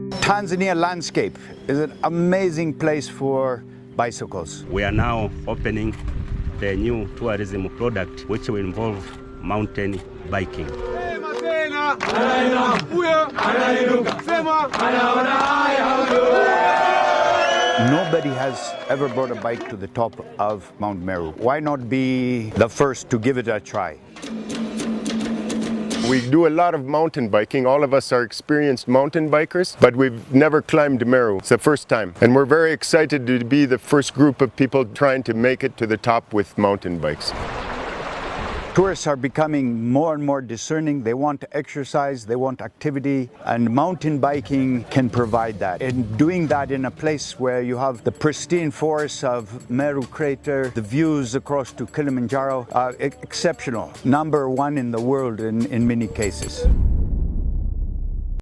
Tanzania landscape is an amazing place for bicycles. We are now opening the new tourism product which will involve mountain biking. Nobody has ever brought a bike to the top of Mount Meru. Why not be the first to give it a try? We do a lot of mountain biking. All of us are experienced mountain bikers, but we've never climbed Meru. It's the first time. And we're very excited to be the first group of people trying to make it to the top with mountain bikes. Tourists are becoming more and more discerning. They want exercise, they want activity, and mountain biking can provide that. And doing that in a place where you have the pristine forests of Meru crater, the views across to Kilimanjaro are exceptional. #1 in the world in many cases.